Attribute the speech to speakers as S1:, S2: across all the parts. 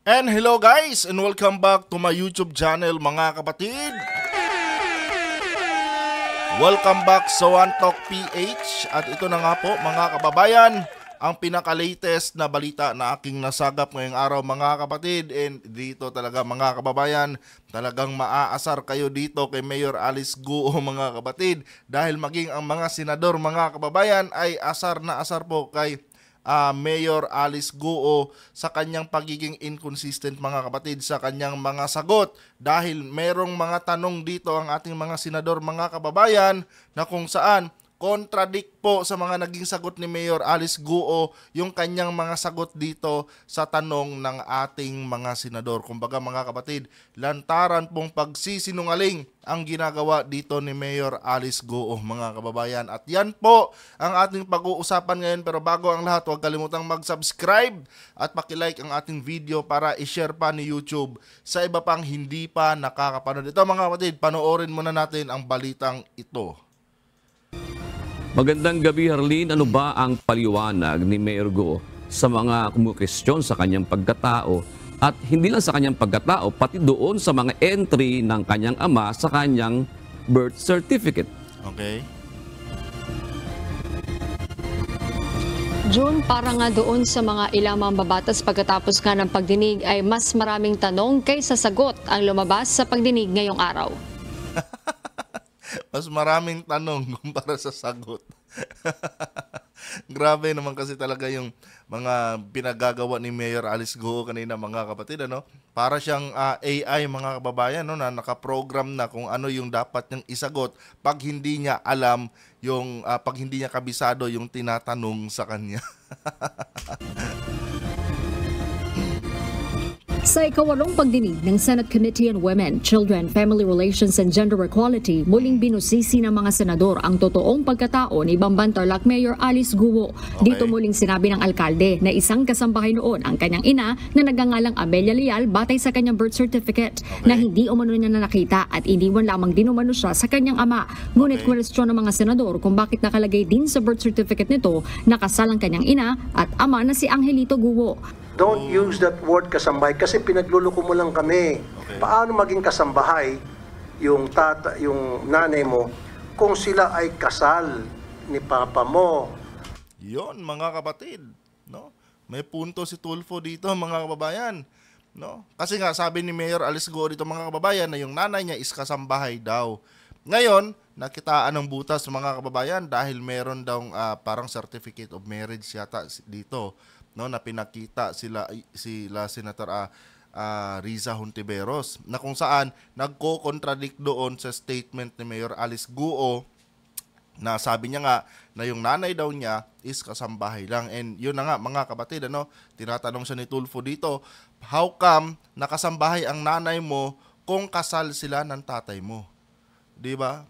S1: And hello guys, and welcome back to my YouTube channel mga kapatid. Welcome back sa One Talk PH. At ito na nga po mga kababayan, ang pinaka-latest na balita na aking nasagap ngayong araw mga kapatid. And dito talaga mga kababayan, talagang maaasar kayo dito kay Mayor Alice Guo mga kapatid. Dahil maging ang mga senador mga kababayan ay asar na asar po kay Mayor Alice Guo sa kanyang pagiging inconsistent mga kapatid sa kanyang mga sagot, dahil merong mga tanong dito ang ating mga senador mga kababayan na kung saan contradict po sa mga naging sagot ni Mayor Alice Guo yung kanyang mga sagot dito sa tanong ng ating mga senador. Kumbaga mga kapatid, lantaran pong pagsisinungaling ang ginagawa dito ni Mayor Alice Guo mga kababayan. At yan po ang ating pag-uusapan ngayon. Pero bago ang lahat, huwag kalimutang mag-subscribe at pakilike ang ating video para i-share pa ni YouTube sa iba pang hindi pa nakakapanood. Ito mga kapatid, panoorin muna natin ang balitang ito.
S2: Magandang gabi, Harleen. Ano ba ang paliwanag ni Mayor Guo sa mga kumukestyon sa kanyang pagkatao, at hindi lang sa kanyang pagkatao, pati doon sa mga entry ng kanyang ama sa kanyang birth certificate?
S1: Okay.
S3: June, para nga doon sa mga ilang mambabatas pagkatapos nga ng pagdinig ay mas maraming tanong kaysa sagot ang lumabas sa pagdinig ngayong araw.
S1: Mas maraming tanong kumpara sa sagot. Grabe naman kasi talaga yung mga pinagagawa ni Mayor Alice Guo kanina mga kapatid, ano? Para siyang AI mga kababayan, no, na nakaprogram na kung ano yung dapat niyang isagot pag hindi niya alam yung pag hindi niya kabisado yung tinatanong sa kanya.
S4: Sa ikawalong pagdinig ng Senate Committee on Women, Children, Family Relations and Gender Equality, muling binusisi ng mga senador ang totoong pagkatao ni Bamban Tarlac Mayor Alice Guo.
S1: Okay.
S4: Dito muling sinabi ng alkalde na isang kasambahay noon ang kanyang ina na nagngangalang Amelia Leal batay sa kanyang birth certificate, na hindi umano niya na nakita at iniwan lamang din umano siya sa kanyang ama. Ngunit kwestiyon ng mga senador kung bakit nakalagay din sa birth certificate nito na kasal ang kanyang ina at ama na si Angelito Guo.
S5: Don't use that word kasambahay kasi pinagluloko mo lang kami.
S1: Okay.
S5: Paano maging kasambahay yung nanay mo kung sila ay kasal ni papa mo?
S1: Yon mga kapatid, no? May punto si Tulfo dito mga kababayan, no? Kasi nga sabi ni Mayor Alice Guo dito mga kababayan na yung nanay niya is kasambahay daw. Ngayon, nakitaan ng butas mga kababayan dahil meron daw parang certificate of marriage yata dito, no, na pinakita sila Senator Riza Hontiveros, na kung saan nagko-contradict doon sa statement ni Mayor Alice Guo na sabi niya nga na yung nanay daw niya is kasambahay lang. And yun na nga mga kapatid, ano, tinatanong siya ni Tulfo dito, how come nakasambahay ang nanay mo kung kasal sila ng tatay mo? 'Di ba?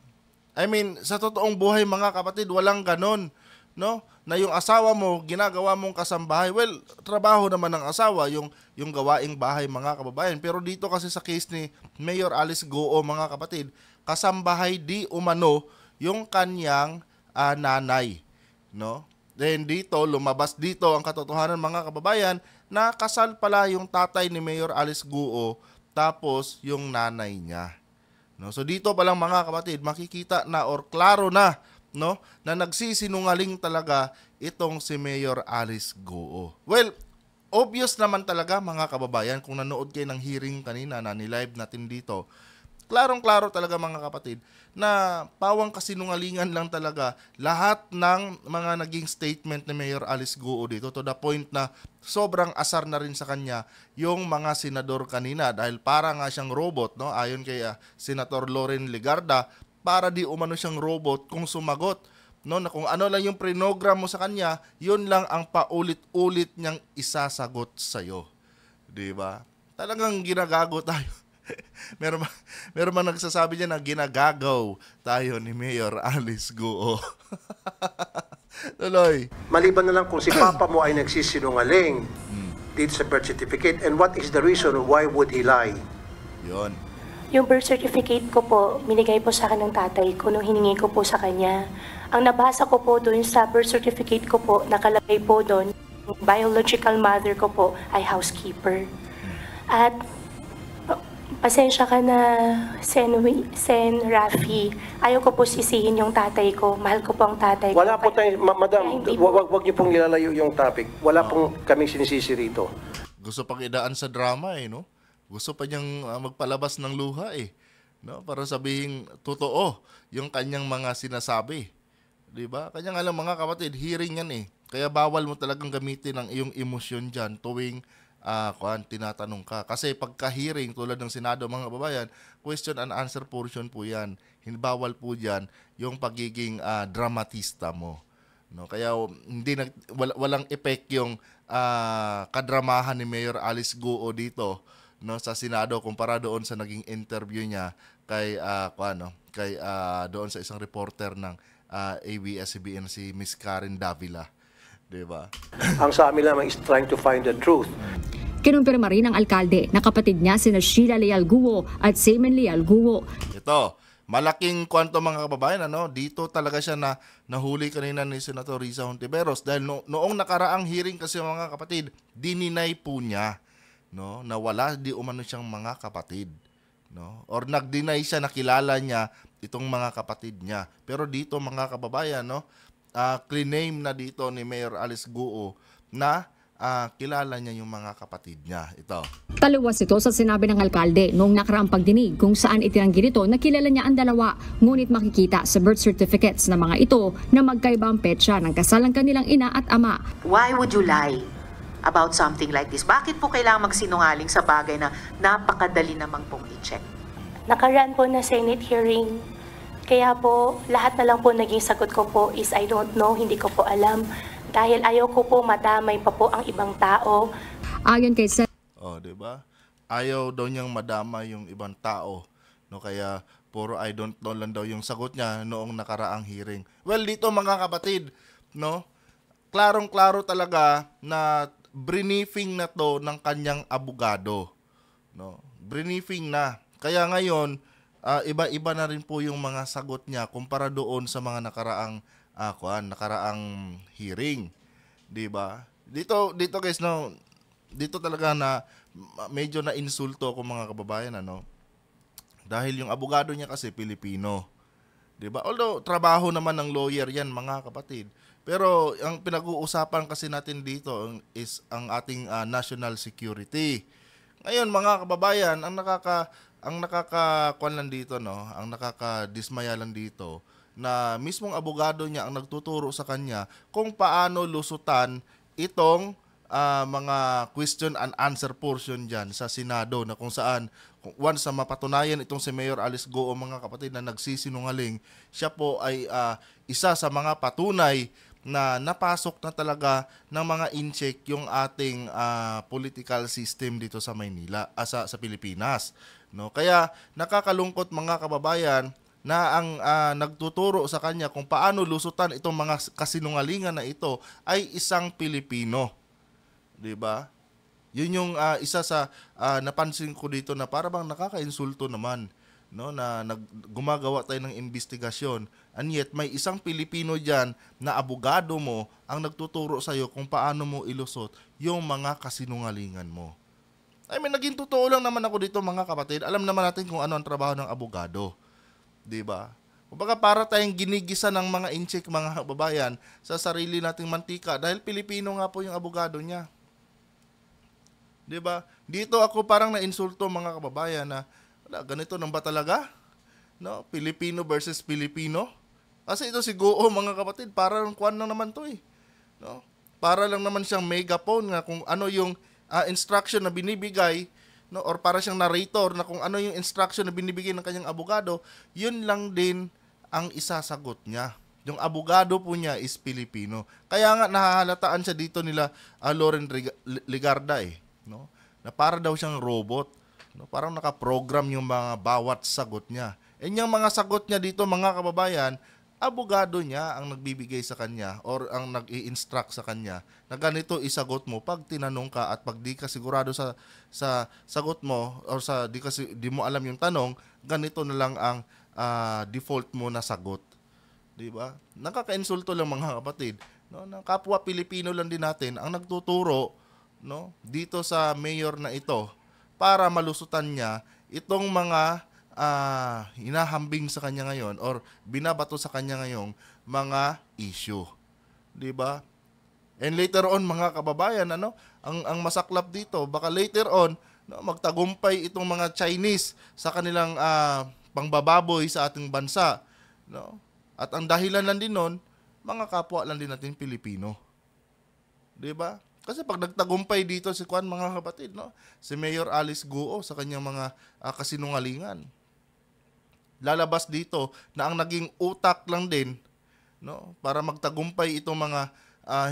S1: I mean, sa totoong buhay mga kapatid, walang ganon, no? Na yung asawa mo, ginagawa mong kasambahay. Well, trabaho naman ng asawa, yung gawaing bahay mga kababayan. Pero dito kasi sa case ni Mayor Alice Guo mga kapatid, kasambahay di umano yung kanyang nanay, no? Then dito, lumabas dito ang katotohanan mga kababayan na kasal pala yung tatay ni Mayor Alice Guo tapos yung nanay niya. No, so dito pa lang mga kapatid, makikita na or klaro na, no, na nagsisinungaling talaga itong si Mayor Alice Guo. Well, obvious naman talaga mga kababayan kung nanood kayo ng hearing kanina na ni-live natin dito. Klarong-klaro talaga mga kapatid na pawang kasinungalingan lang talaga lahat ng mga naging statement ni Mayor Alice Guo dito, to the point na sobrang asar na rin sa kanya yung mga senador kanina dahil para nga siyang robot, no, ayon kay Senator Loren Legarda, para di umano siyang robot kung sumagot, no, na kung ano lang yung prinogram mo sa kanya, yun lang ang paulit-ulit niyang isasagot sa'yo. Diba? Talagang ginagago tayo. meron man nagsasabi niya na ginagagaw tayo ni Mayor Alice Guo. Tuloy.
S5: Maliban na lang kung si papa mo ay nagsisinungaling dito sa birth certificate, and what is the reason why would he lie?
S1: Yon.
S6: Yung birth certificate ko po, binigay po sa akin ng tatay ko nung hiningi ko po sa kanya. Ang nabasa ko po doon sa birth certificate ko po, nakalagay po doon, biological mother ko po ay housekeeper. At pasensya ka na, Sen Rafi. Ayaw ko po sisihin yung tatay ko. Mahal ko po ang tatay ko.
S5: Wala po tayong, madam,
S6: Kaya hindi po-
S5: wag niyo pong ilalayo yung topic. Wala pong kaming sinisisi rito.
S1: Gusto pang idaan sa drama no? Gusto pa niyang magpalabas ng luha no? Para sabihin totoo yung kanyang mga sinasabi. 'Di ba? Kanya nga lang mga kapatid, hearing yan Kaya bawal mo talagang gamitin ang iyong emosyon diyan tuwing tinatanong ka. Kasi pagka-hearing tulad ng Senado mga kababayan, question and answer portion po 'yan. Bawal po diyan yung pagiging dramatista mo. No, kaya walang effect yung kadramahan ni Mayor Alice Guo dito no sa Senado kumpara doon sa naging interview niya kay doon sa isang reporter ng ABS-CBN si Miss Karen Davila, 'di ba?
S5: Ang sa amin lamang is trying to find the truth.
S4: Kinumpirma rin ng alkalde na kapatid niya sina Sheila Leal Guo at Seaman Leal Guo.
S1: Ito, malaking kwento mga kababayan, dito talaga siya na nahuli kanina ni Senator Risa Hontiveros dahil noong nakaraang hearing kasi mga kapatid, dininay po niya na wala di umano siyang mga kapatid. Or nag-deny siya na kilala niya itong mga kapatid niya. Pero dito mga kababayan, claim na dito ni Mayor Alice Guo na kilala niya yung mga kapatid niya. Ito.
S4: Taliwas ito sa sinabi ng alkalde noong nakaraang pagdinig kung saan itinanggi nito na kilala niya ang dalawa, ngunit makikita sa birth certificates ng mga ito na magkaiba ang petsa ng kasal ng kanilang ina at ama.
S7: Why would you lie about something like this? Bakit po kailangan magsinungaling sa bagay na napakadali namang pong i-check?
S6: Nakaraan po na Senate hearing. Kaya po, lahat na lang po naging sagot ko po is I don't know, hindi ko po alam. Dahil ayaw ko po madamay pa po ang ibang tao.
S4: Ayon kay
S1: di ba? Ayaw daw niyang madama yung ibang tao. Kaya puro I don't know lang daw yung sagot niya noong nakaraang hearing. Well, dito mga kapatid, klarong-klaro talaga na briefing na to ng kanyang abogado. Briefing na. Kaya ngayon, iba-iba na rin po yung mga sagot niya kumpara doon sa mga nakaraang hearing, 'di ba? Dito guys, dito talaga na medyo na insulto ko mga kababayan dahil yung abogado niya kasi Pilipino, 'di ba? Although trabaho naman ng lawyer 'yan mga kapatid. Pero ang pinag-uusapan kasi natin dito is ang ating national security. Ngayon mga kababayan, ang nakakakuan lang dito ang nakakadismaya lang dito na mismong abogado niya ang nagtuturo sa kanya kung paano lusutan itong mga question and answer portion dyan sa Senado na kung saan once na mapatunayan itong si Mayor Alice Guo mga kapatid na nagsisinungaling, siya po ay isa sa mga patunay na napasok na talaga ng mga in-check yung ating political system dito sa Maynila, sa Pilipinas. Kaya nakakalungkot mga kababayan na ang nagtuturo sa kanya kung paano lusutan itong mga kasinungalingan na ito ay isang Pilipino. 'Di ba? Yun yung isa sa napansin ko dito na para bang nakakainsulto naman na gumagawa tayo ng investigasyon and yet may isang Pilipino diyan na abogado mo ang nagtuturo sa iyo kung paano mo ilusot yung mga kasinungalingan mo. Naging totoo lang naman ako dito mga kapatid. Alam naman natin kung ano ang trabaho ng abogado. 'Di ba? Kumbaga para tayong ginigisa ng mga incheck mga kababayan sa sarili nating mantika dahil Pilipino nga po yung abogado niya. 'Di ba? Dito ako parang nainsulto mga kababayan na ganito nang ba talaga? Pilipino versus Pilipino. Kasi ito si Guo mga kapatid, parang kuan lang naman 'to Para lang naman siyang megaphone nga kung ano yung instruction na binibigay or para siyang narrator na kung ano yung instruction na binibigay ng kanyang abogado, yun lang din ang isasagot niya. Yung abogado po niya is Pilipino. Kaya nga nahahalataan siya dito nila Loren Legarda na para daw siyang robot. Parang nakaprogram yung mga bawat sagot niya. Yung mga sagot niya dito mga kababayan, abogado niya ang nagbibigay sa kanya or ang nag-i-instruct sa kanya na ganito isagot mo pag tinanong ka at pag di ka sigurado sa sagot mo or di mo alam yung tanong, ganito na lang ang default mo na sagot. 'Di ba? Nakakainsulto lang mga kapatid, na kapwa Pilipino lang din natin ang nagtuturo dito sa mayor na ito para malusutan niya itong mga hinahambing sa kanya ngayon or binabato sa kanya ngayong mga issue. 'Di ba? And later on, mga kababayan, ang masaklap dito, baka later on, magtagumpay itong mga Chinese sa kanilang pangbababoy sa ating bansa, no? At ang dahilan lang din nun, mga kapwa lang din natin Pilipino. 'Di ba? Kasi pag nagtagumpay dito si Kwan, mga kapatid, no? Si Mayor Alice Guo sa kanyang mga kasinungalingan. Lalabas dito na ang naging utak lang din, no, para magtagumpay itong mga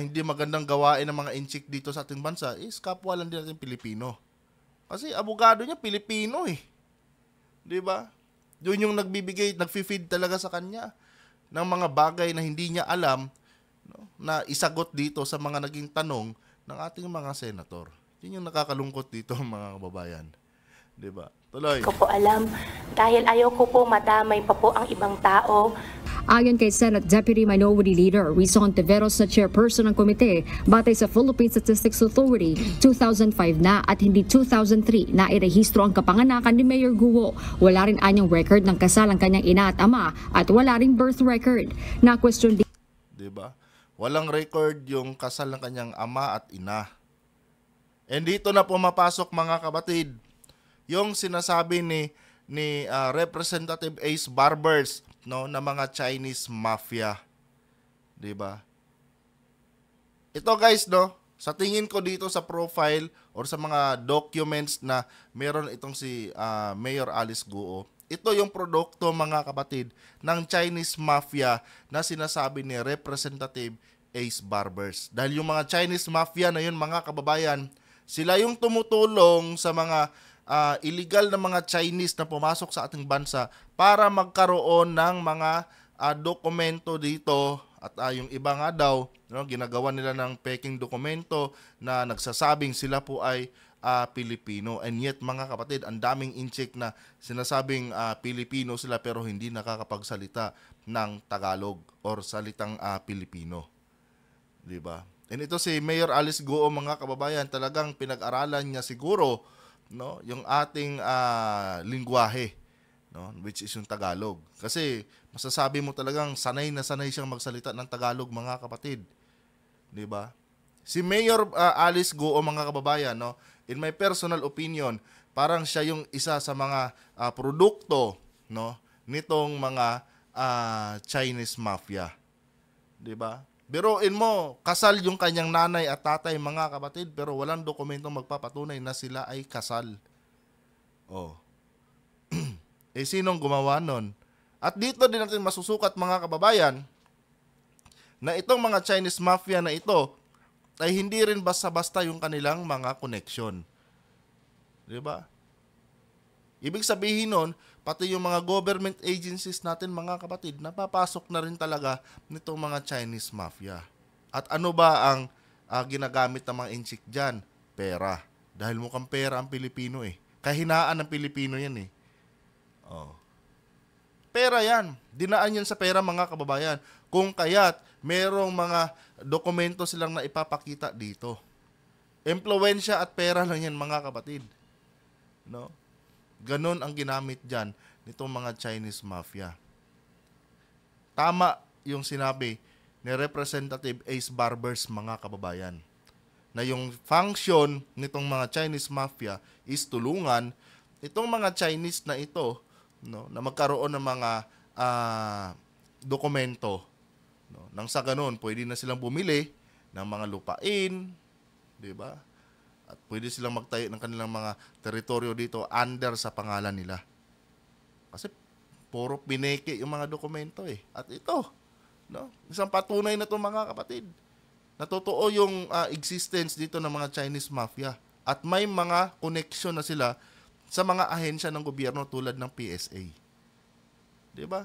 S1: hindi magandang gawain ng mga inchik dito sa ating bansa is kapwa lang din natin Pilipino. Kasi abogado niya Pilipino eh. 'Di ba? Yun yung nagfi-feed talaga sa kanya ng mga bagay na hindi niya alam, no, na isagot dito sa mga naging tanong ng ating mga senator. Yun yung nakakalungkot dito, mga kababayan. 'Di ba? Tuloy.
S6: Ko po alam dahil ayaw ko po madamay pa po ang ibang tao.
S4: Ayon kay Senate Deputy Minority Leader Rizon Tiveros na chairperson ng komite, batay sa Philippine Statistics Authority, 2005 na at hindi 2003 na irehistro ang kapanganakan ni Mayor Guo. Wala rin anyang record ng kasal ang kanyang ina at ama at wala ring birth record. Na-question din.
S1: Diba? Walang record yung kasal ng kanyang ama at ina. And dito na pumapasok, mga kapatid, yung sinasabi ni Representative Ace Barbers, no, na mga Chinese mafia. 'Di ba? Ito guys, no, sa tingin ko dito sa profile or sa mga documents na meron itong si Mayor Alice Guo, ito yung produkto, mga kapatid, ng Chinese mafia na sinasabi ni Representative Ace Barbers. Dahil yung mga Chinese mafia na yun, mga kababayan, sila yung tumutulong sa mga illegal na mga Chinese na pumasok sa ating bansa para magkaroon ng mga dokumento dito at yung iba nga daw, no, ginagawa nila ng peking dokumento na nagsasabing sila po ay Pilipino. And yet, mga kapatid, ang daming incheck na sinasabing Pilipino sila pero hindi nakakapagsalita ng Tagalog or salitang Pilipino. 'Di ba? And ito si Mayor Alice Guo, mga kababayan, talagang pinag-aralan niya siguro, no, yung ating lingwahe, no, which is yung Tagalog. Kasi masasabi mo talagang sanay na sanay siyang magsalita ng Tagalog, mga kapatid. 'Di ba? Si Mayor Alice Guo, mga kababayan, no, in my personal opinion, parang siya yung isa sa mga produkto, no, nitong mga Chinese mafia. 'Di ba? Biruin mo, kasal yung kanyang nanay at tatay, mga kapatid, pero walang dokumentong magpapatunay na sila ay kasal. Oh. Sinong gumawa nun? At dito din natin masusukat, mga kababayan, na itong mga Chinese mafia na ito ay hindi rin basta-basta yung kanilang mga connection. 'Di ba? Ibig sabihin nun, pati yung mga government agencies natin, mga kapatid, napapasok na rin talaga nitong mga Chinese mafia. At ano ba ang ginagamit ng mga inchik dyan? Pera. Dahil mukhang pera ang Pilipino eh. Kahinaan ng Pilipino yan eh. Oh. Pera yan. Dinaan yan sa pera, mga kababayan. Kung kaya't merong mga dokumento silang na ipapakita dito. Impluwensya at pera lang yan, mga kapatid. No? Ganon ang ginamit dyan nitong mga Chinese mafia. Tama yung sinabi ni Representative Ace Barbers, mga kababayan, na yung function nitong mga Chinese mafia is tulungan itong mga Chinese na ito, no, na magkaroon ng mga dokumento, no, nang sa ganon pwede na silang bumili ng mga lupain, 'di ba? At pwede silang magtayo ng kanilang mga teritoryo dito under sa pangalan nila. Kasi puro pineke yung mga dokumento eh. At ito, no, isang patunay na 'to, mga kapatid. Natotoo yung existence dito ng mga Chinese mafia. At may mga connection na sila sa mga ahensya ng gobyerno tulad ng PSA. 'Di ba?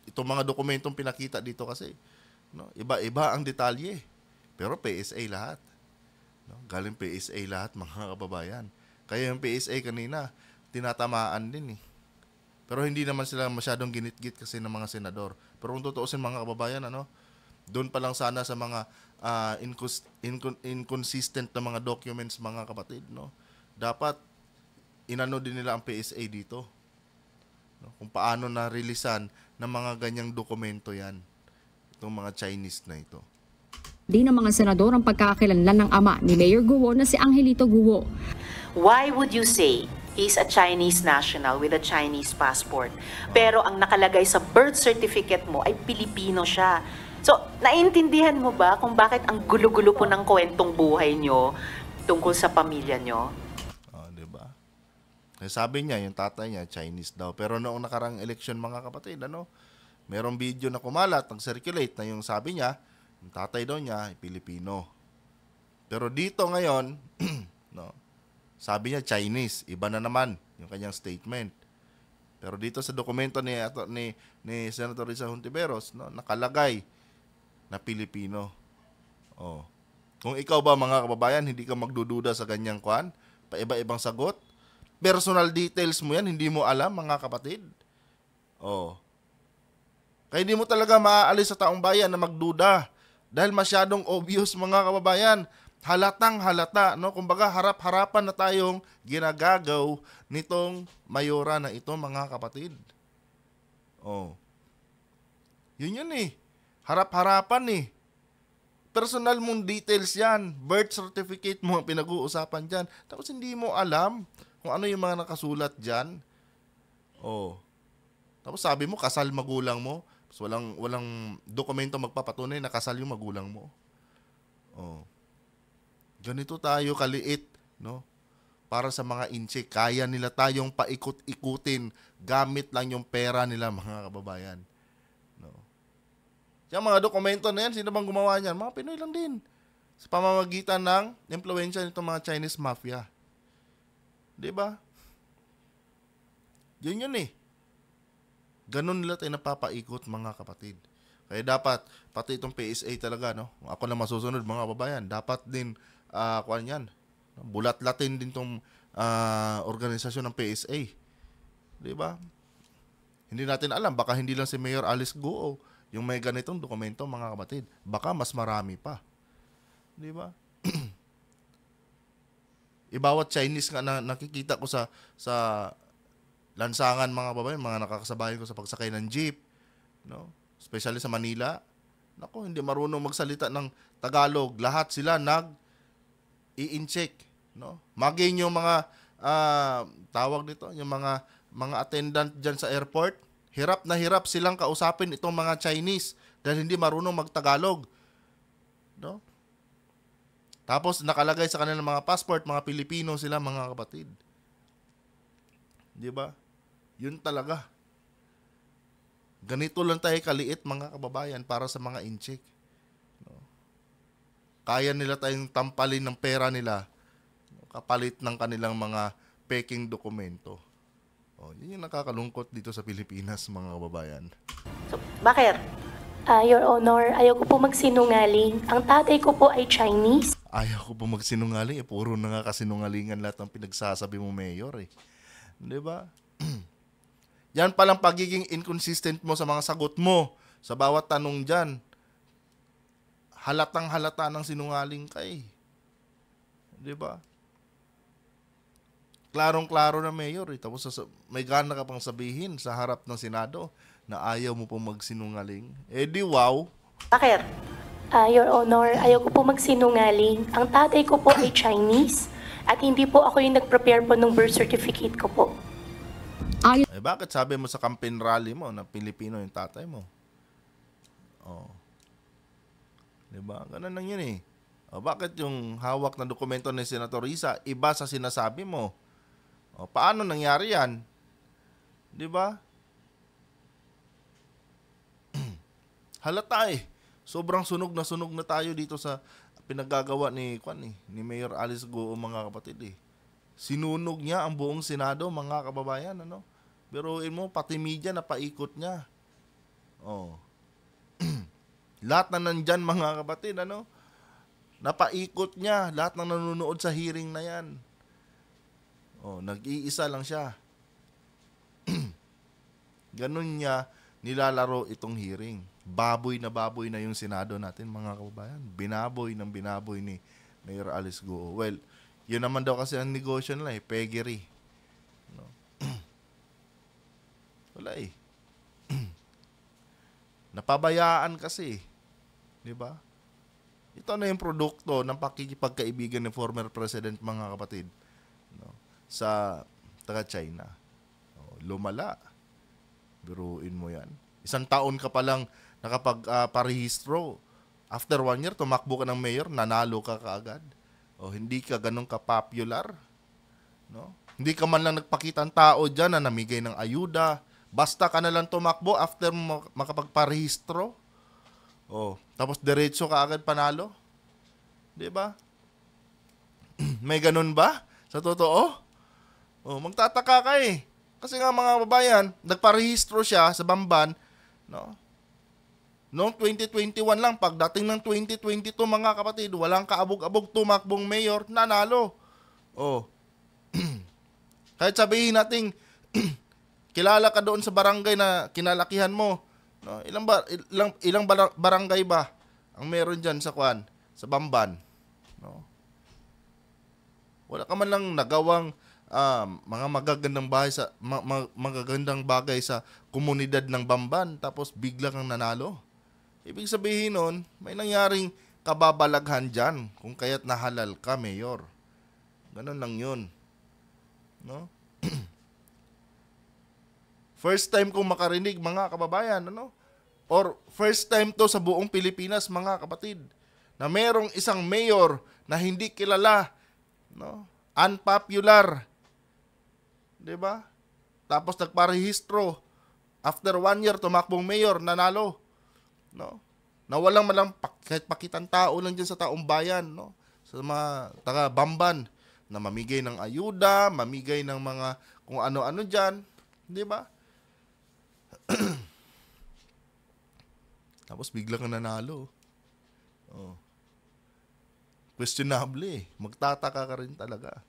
S1: Itong mga dokumentong pinakita dito kasi, no, iba-iba ang detalye. Pero PSA lahat. No? Galing PSA lahat, mga kababayan. Kaya yung PSA kanina, tinatamaan din eh. Pero hindi naman sila masyadong ginit-git kasi ng mga senador. Pero kung tutuusin, mga kababayan, Doon pa lang sana sa mga inconsistent na mga documents, mga kapatid, no? Dapat inano din nila ang PSA dito, no? Kung paano na-releasean ng mga ganyang dokumento yan, itong mga Chinese na ito.
S4: Di ng mga senador ang pagkakakilanlan ng ama ni Mayor Guo na si Angelito Guo.
S7: Why would you say he's a Chinese national with a Chinese passport, pero ang nakalagay sa birth certificate mo ay Pilipino siya? So, naiintindihan mo ba kung bakit ang gulo-gulo po ng kwentong buhay nyo tungkol sa pamilya nyo?
S1: Di ba? Sabi niya, yung tatay niya, Chinese daw. Pero noong nakarang election, mga kapatid, merong video na kumalat, nag-circulate na yung sabi niya, yung tatay daw niya ay Pilipino. Pero dito ngayon, no, sabi niya Chinese. Iba na naman yung kanyang statement. Pero dito sa dokumento ni Senator Risa Hontiveros, no, nakalagay na Pilipino. Oh. Kung ikaw ba, mga kababayan, hindi ka magdududa sa ganyang kwan, paiba-ibang sagot, personal details mo yan, hindi mo alam, mga kapatid. Oh. Kaya hindi mo talaga maaalis sa taong bayan na magduda dahil masyadong obvious, mga kababayan. Halatang halata, no? Kumbaga harap-harapan na tayong ginagagaw nitong mayora na ito, mga kapatid. Oh. Yun eh. Harap-harapan eh. Personal mong details yan. Birth certificate mo ang pinag-uusapan dyan. Tapos hindi mo alam kung ano yung mga nakasulat dyan. Oh. Tapos sabi mo, kasal magulang mo. Tapos walang dokumento magpapatunay na kasal yung magulang mo. Oh. Ganito tayo kaliit, no? Para sa mga inche, kaya nila tayong paikot-ikutin gamit lang yung pera nila, mga kababayan. No? Yung mga dokumento na yan, sino bang gumawa niyan? Mga Pinoy lang din. Sa pamamagitan ng impluwensya nitong mga Chinese mafia. Di ba? Yun eh. Ganun nila tayo napapaikot, mga kapatid. Kaya dapat, pati itong PSA talaga, no? Kung ako na masusunod, mga kababayan, dapat din, kuwan yan, bulat-latin din itong organisasyon ng PSA. Di ba? Hindi natin alam, baka hindi lang si Mayor Alice Guo yung may ganitong dokumento, mga kapatid. Baka mas marami pa. Di ba? Ibawat Chinese nga na nakikita ko sa lansangan, mga babae, mga nakakasabayan ko sa pagsakay ng jeep, no? Especially sa Manila. Nako, hindi marunong magsalita ng Tagalog. Lahat sila i-incheck, no? Maging yung mga tawag nito, yung mga attendant diyan sa airport, hirap na hirap silang kausapin itong mga Chinese dahil hindi marunong magtagalog, no? Tapos nakalagay sa kanilang mga passport, mga Pilipino sila, mga kapatid. Di ba? Yun talaga. Ganito lang tayo kaliit, mga kababayan, para sa mga incheck. No? Kaya nila tayong tampalin ng pera nila, no? Kapalit ng kanilang mga peking dokumento. Oh, yun yung nakakalungkot dito sa Pilipinas, mga kababayan.
S7: So, bakit?
S6: Your Honor, ayaw ko po magsinungaling. Ang tatay ko po ay Chinese.
S1: Ayaw ko pa magsinungaling. Puro na nga kasinungalingan lahat ng pinagsasabi mo, Mayor. Di ba? Yan palang pagiging inconsistent mo sa mga sagot mo. Sa bawat tanong dyan. Halatang halata ng sinungaling ka eh. Di ba? Klarong-klaro na, Mayor. Tapos may gana ka pang sabihin sa harap ng Senado na ayaw mo pong magsinungaling. Eh di wow.
S7: Bakit?
S6: Your Honor, ayaw ko po magsinungaling. Ang tatay ko po ay Chinese at hindi po ako yung nag-prepare po ng birth certificate ko po.
S1: Eh bakit sabi mo sa campaign rally mo na Pilipino yung tatay mo? Oh. Diba? Ganun lang yun eh. O, bakit yung hawak na dokumento ni Senator Risa iba sa sinasabi mo? O, paano nangyari yan? Diba? Halata eh. Sobrang sunog na tayo dito sa pinagagawa ni Mayor Alice Guo, mga kapatid eh. Sinunog niya ang buong Senado, mga kababayan, ano? Biruin mo, pati media napaikot niya. Oh. Lahat na nandyan, mga kapatid, ano? Napaikot niya, lahat ng nanonood sa hearing na yan. Oh, nag-iisa lang siya. Ganun niya nilalaro itong hearing. Baboy na yung Senado natin, mga kababayan. Binaboy ni Mayor Alice Go. Well, yun naman daw kasi ang negosyo nila peggery. No? Wala napabayaan kasi. Di ba? Ito na yung produkto ng pakikipagkaibigan ni former president, mga kapatid, no? Sa taga-China. Lumala. Biruin mo yan. 1 taon ka palang nakapag-parehistro. After 1 year, tumakbo ka ng mayor, nanalo ka kaagad. Hindi ka ganun ka-popular. No? Hindi ka man lang nagpakita ang tao dyan na namigay ng ayuda. Basta ka na lang tumakbo after makapagparehistro. Tapos diretso ka agad panalo. Di ba? May ganun ba? Sa totoo? Magtataka ka Kasi nga mga babayan, nagparehistro siya sa Bamban, no? Noong 2021 lang, pagdating ng 2022, mga kapatid, walang kaabog-abog tumakbong mayor, nanalo. Kahit sabihin natin, kilala ka doon sa barangay na kinalakihan mo, no? Ilang barangay ba ang meron dyan sa sa Bamban, no? Wala ka man lang nagawang mga magagandang bagay sa komunidad ng Bamban, tapos bigla kang nanalo. Ibig sabihin nun, may nangyaring kababalaghan dyan kung kaya't nahalal ka, mayor. Ganun lang yun. No? First time kong makarinig, mga kababayan, or first time to sa buong Pilipinas, mga kapatid, na merong isang mayor na hindi kilala, no? Unpopular. Diba? Tapos nagparehistro. After 1 year, tumakbong mayor, nanalo. No? Na walang malang kahit pakitang tao lang dyan sa taong bayan, no? Sa mga taga-Bamban, na mamigay ng ayuda, mamigay ng mga kung ano-ano dyan. Diba? Tapos bigla kang nanalo. Questionable Magtataka ka rin talaga.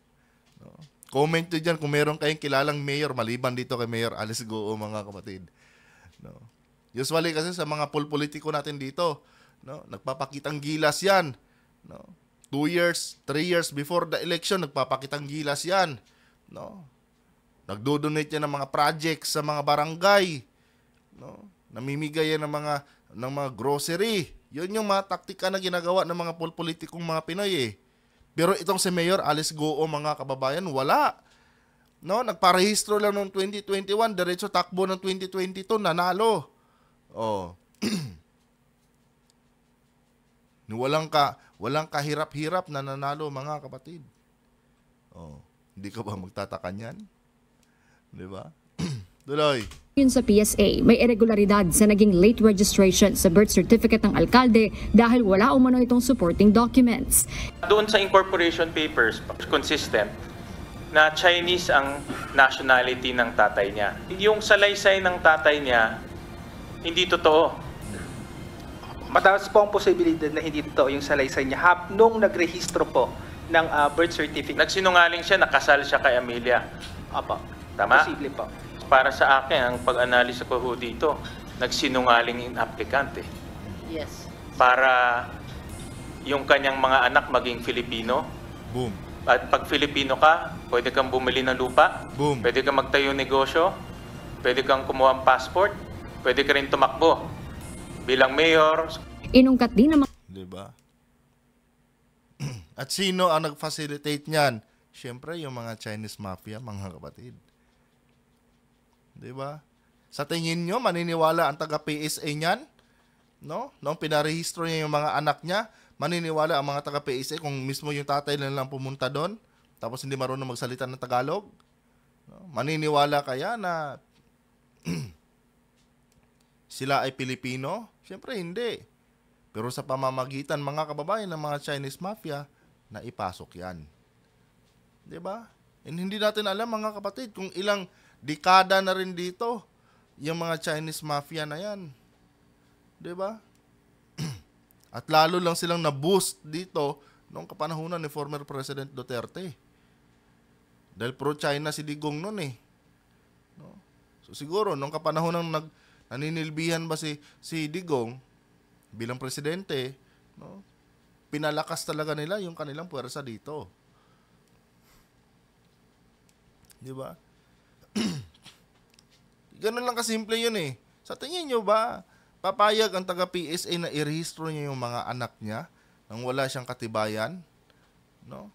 S1: No? Comment nyo dyan kung meron kayong kilalang mayor maliban dito kay Mayor Alice Go, mga kapatid. No? Usually kasi sa mga politiko natin dito, no, nagpapakitang gilas yan. No? 2 years, 3 years before the election, nagpapakitang gilas yan. No? Nagdo-donate yan ng mga projects sa mga barangay. No? Namimigay yan ng mga grocery. Yun yung mga taktika na ginagawa ng mga politikong mga Pinoy Pero itong si Mayor Alice Go, mga kababayan, wala. No, nagparehistro lang noong 2021, diretso takbo ng 2022, nanalo. Walang kahirap-hirap na nanalo, mga kapatid. Hindi ka ba magtataka niyan? 'Di ba? Tuloy.
S4: Yun sa PSA, may irregularidad sa naging late registration sa birth certificate ng alkalde dahil wala umano itong supporting documents.
S8: Doon sa incorporation papers, consistent na Chinese ang nationality ng tatay niya. Yung salaysay ng tatay niya, hindi totoo.
S9: Mataas po ang posibilidad na hindi totoo yung salaysay niya nung nagrehistro po ng birth certificate.
S8: Nagsinungaling siya, nakasal siya kay Amelia.
S9: Opo.
S8: Tama?
S9: Posible po.
S8: Para sa akin, ang pag-analisa ko dito, nagsinungaling yung applicant
S9: Yes.
S8: Para yung kanyang mga anak maging Filipino.
S1: Boom.
S8: At pag Filipino ka, pwede kang bumili ng lupa.
S1: Boom.
S8: Pwede kang magtayo negosyo. Pwede kang kumuha ng passport. Pwede ka rin tumakbo bilang mayor.
S4: Inungkat din ng
S1: Diba? At sino ang nag-facilitate niyan? Siyempre, yung mga Chinese mafia, mga kapatid. Diba? Sa tingin nyo, maniniwala ang taga-PSA niyan? No? Noong pinarehistro niya yung mga anak niya, maniniwala ang mga taga-PSA kung mismo yung tatay na lang pumunta doon, tapos hindi marunong magsalita ng Tagalog? No? Maniniwala kaya na sila ay Pilipino? Siyempre, hindi. Pero sa pamamagitan, mga kababayan, ng mga Chinese mafia, na ipasok yan. Diba? And hindi natin alam, mga kapatid, kung ilang dekada na rin dito yung mga Chinese mafia na yan. Diba? At lalo lang silang na-boost dito noong kapanahunan ni former President Duterte. Dahil pro-China si Digong noon No? So siguro, noong kapanahunan Naninilbihan ba si Digong bilang presidente, no? Pinalakas talaga nila yung kanilang puwersa dito. Di ba? Ganun lang kasimple yun eh. Sa tingin nyo ba, papayag ang taga-PSA na irehistro niya yung mga anak niya nang wala siyang katibayan? No?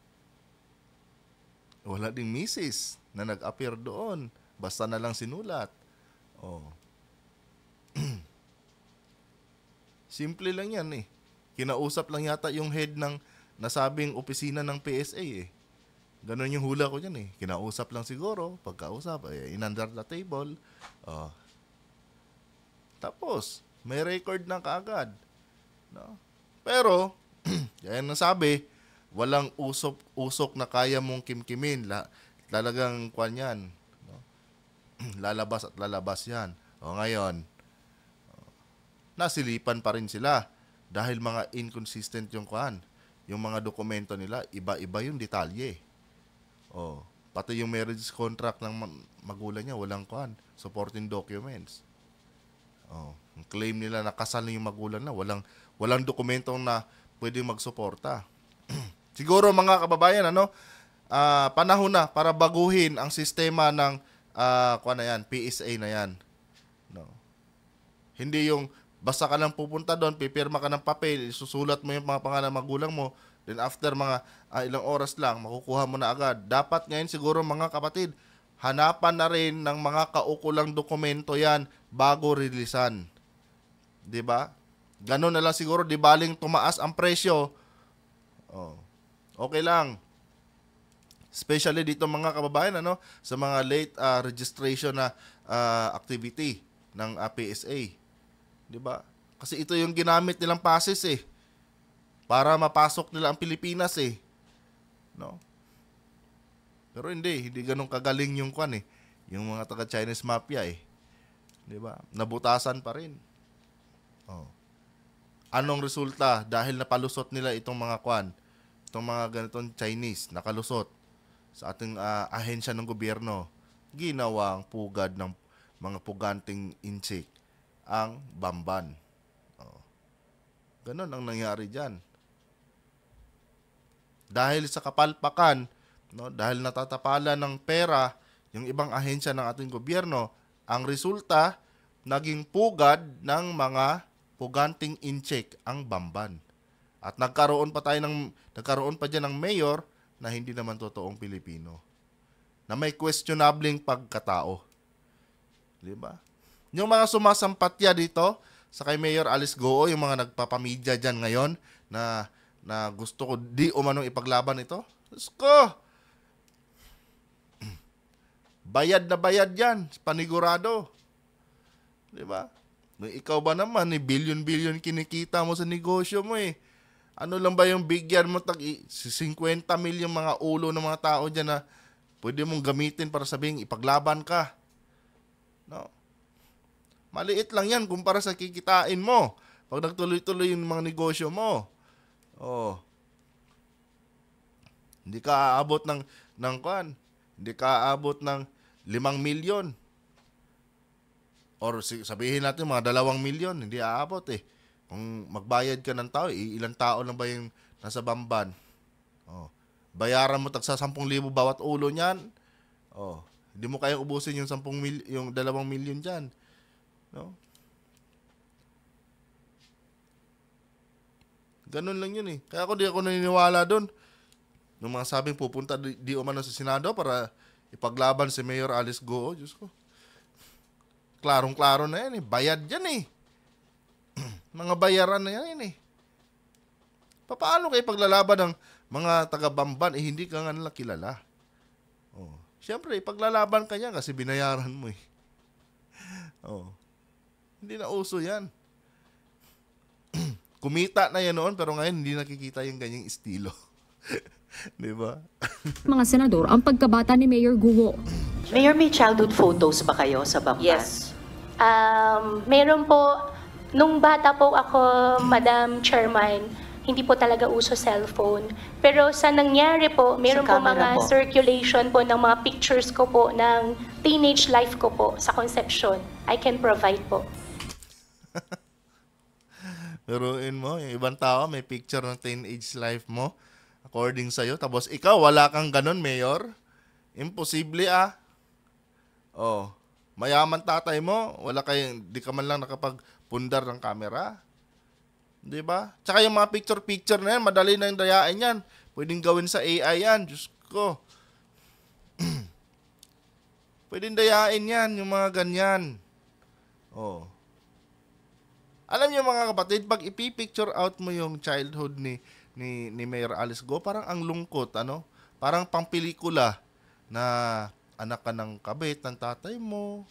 S1: Wala ding misis na nag-appear doon. Basta na lang sinulat. Oh. Simple lang yan eh. Kinausap lang yata yung head ng nasabing opisina ng PSA eh. Ganon yung hula ko dyan eh. Kinausap lang siguro. Pagkausap, in-under the table. Oh. Tapos, may record na kaagad. No? Pero, yan nasabi, walang usok na kaya mong kimkimin. Talagang kwan yan. No? Lalabas at lalabas yan. O ngayon, nasilipan pa rin sila dahil mga inconsistent yung kwan. Yung mga dokumento nila, iba-iba yung detalye. O, pati yung marriage contract ng magulang niya, walang kwan. Supporting documents. O, ang claim nila na kasal na yung magulang na, walang dokumentong na pwedeng magsuporta. Siguro mga kababayan, panahon na para baguhin ang sistema ng PSA na yan. No. Hindi yung basta ka lang pupunta doon, pipirma ka ng papel, susulat mo yung mga pangalan ng magulang mo, then after mga ilang oras lang, makukuha mo na agad. Dapat ngayon siguro mga kapatid, hanapan na rin ng mga kaukulang dokumento yan bago rilisan. 'Di ba? Ganun na lang siguro, di baling tumaas ang presyo. Oh. Okay lang. Especially dito mga kababayan, sa mga late registration na activity ng PSA. 'Di ba? Kasi ito yung ginamit nilang passes eh. Para mapasok nila ang Pilipinas eh. No? Pero hindi ganun kagaling yung kwan eh. Yung mga taga-Chinese mafia eh. 'Di ba? Nabutasan pa rin. Oh. Anong resulta dahil napalusot nila itong mga kwan? Itong mga ganitong Chinese nakalusot sa ating ahensya ng gobyerno, ginawang pugad ng mga puganting inchik ang Bamban. Oh. Ganon ang nangyari dyan. Dahil sa kapalpakan, dahil natatapalan ng pera yung ibang ahensya ng ating gobyerno, ang resulta, naging pugad ng mga puganting inchik ang Bamban. At nagkaroon pa dyan ng mayor na hindi naman totoong Pilipino. Na may questionabling pagkatao. Di ba? Yung mga sumasampatya dito sa kay Mayor Alice Goo, yung mga nagpapamedya dyan ngayon na gusto ko di umanong ipaglaban ito. Diyos ko! Bayad na bayad yan. Panigurado. Di ba? Ikaw ba naman, billion-billion kinikita mo sa negosyo mo eh. Ano lang ba yung bigyan mo? 50 mil yung mga ulo ng mga tao dyan na pwede mong gamitin para sabihin ipaglaban ka. No? Maliit lang yan kumpara sa kikitain mo. Pag nagtuloy-tuloy yung mga negosyo mo. Oh. Hindi ka aabot ng kwan. Hindi ka aabot ng 5 milyon. Or sabihin natin mga 2 milyon, hindi aabot eh. Kung magbayad ka ng tao, ilang tao lang ba yung nasa Bamban? Oh. Bayaran mo tagsa 10,000 bawat ulo niyan. Oh. Hindi mo kaya ubusin yung 2 milyon diyan. No? Ganun lang yun eh. Kaya di ako naniniwala doon. Yung mga sabing pupunta di umano sa Senado para ipaglaban si Mayor Alice Goo. Diyos ko. Klarong-klaro na yan eh. Bayad yan eh. Mga bayaran na yan eh. Paano kayo paglalaban ng mga taga-Bamban hindi ka nga nila kilala? Oh. Siyempre, paglalaban ka niya kasi binayaran mo eh. Oh. Hindi na uso yan. Kumita na yan noon pero ngayon hindi nakikita yung ganyang estilo. Di ba?
S4: Mga senador, ang pagkabata ni Mayor Goo.
S7: Mayor, may childhood photos ba kayo sa Bamban?
S6: Yes. Meron po, nung bata po ako, Madam Chairman, hindi po talaga uso cellphone. Pero sa nangyari po, meron po mga circulation po ng mga pictures ko po ng teenage life ko po sa conception. I can provide po.
S1: Biruin mo, yung ibang tao may picture ng teenage life mo according sa'yo. Tapos ikaw, wala kang ganun, Mayor. Imposible Oh, mayaman tatay mo, di ka man lang nakapagpundar ng camera. 'Di ba? Tsaka yung mga picture na yan, madali na yung dayain yan. Pwedeng gawin sa AI yan, Diyos ko. Pwedeng dayain yan, yung mga ganyan. Oh. Alam niyo mga kapatid, pag ipipicture out mo yung childhood ni Mayor Alice Go, parang ang lungkot, Parang pangpelikula na anak ka ng kabit ng tatay mo,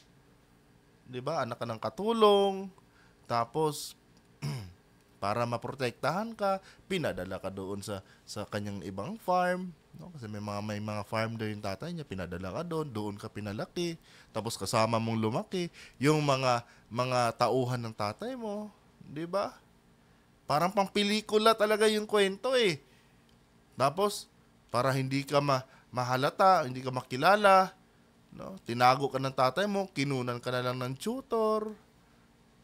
S1: 'di ba? Anak ka ng katulong, tapos para maprotektahan ka, pinadala ka doon sa kanyang ibang farm, no? Kasi may mga farm doon yung tatay niya, pinadala ka doon ka pinalaki, tapos kasama mong lumaki yung mga tauhan ng tatay mo, 'di ba? Parang pang pelikula talaga yung kwento eh. Tapos para hindi ka mahalata, hindi ka makilala, no? Tinago ka ng tatay mo, kinunan ka na lang ng tutor.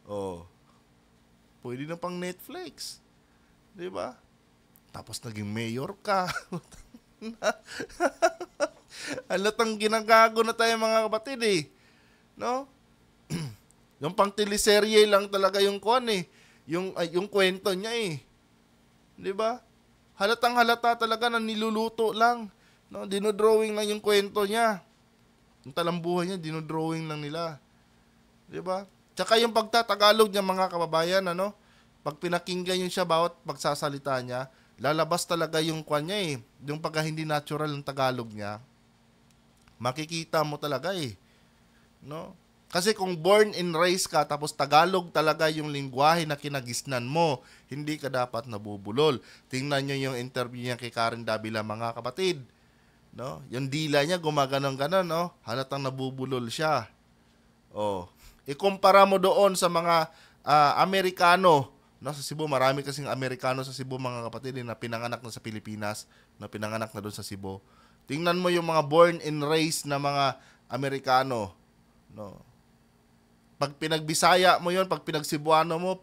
S1: Oh. Pwede na pang Netflix. 'Di ba? Tapos naging mayor ka. Halatang ginagago na tayo mga kapatid eh. No? Yung pang teleserye lang talaga yung kuan eh. Yung kwento niya eh. 'Di ba? Halatang halata talaga na niluluto lang. No, dinodrawing lang yung kwento niya. Yung talambuhay niya, dinodrawing lang nila. 'Di ba? Tsaka yung pagtatagalog niya mga kababayan, pag pinakinggan yun siya bawat pagsasalita niya, lalabas talaga yung kwan niya eh. Yung pagka hindi natural ng Tagalog niya, makikita mo talaga eh. No? Kasi kung born and raised ka, tapos Tagalog talaga yung lingwahe na kinagisnan mo, hindi ka dapat nabubulol. Tingnan nyo yung interview niya kay Karen Davila mga kapatid. No? Yung dila niya gumaganon-ganon, halatang nabubulol siya. Oh. Ikumpara mo doon sa mga Amerikano, sa Cebu, marami kasing Amerikano sa Cebu mga kapatid na pinanganak na sa Pilipinas, na pinanganak na doon sa Cebu. Tingnan mo yung mga born and raised na mga Amerikano, no. Pag pinagbisaya mo yon, pag pinagsibuano mo,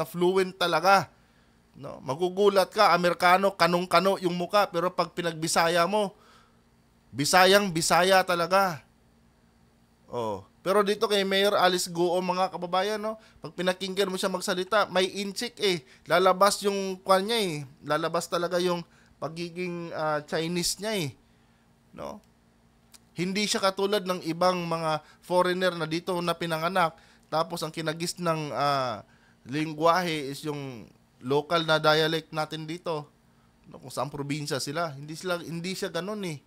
S1: fluent talaga. No, magugulat ka, Amerikano, kanong-kano yung muka, pero pag pinagbisaya mo, Bisayang-Bisaya talaga. Oh. Pero dito kay Mayor Alice Go, mga kababayan, pag pinakinggan mo siya magsalita, may inchik eh. Lalabas yung kwan niya eh. Lalabas talaga yung pagiging Chinese niya eh. No? Hindi siya katulad ng ibang mga foreigner na dito na pinanganak. Tapos ang kinagis ng lingwahe is yung local na dialect natin dito. No? Kung saan probinsya sila. Hindi siya ganun eh.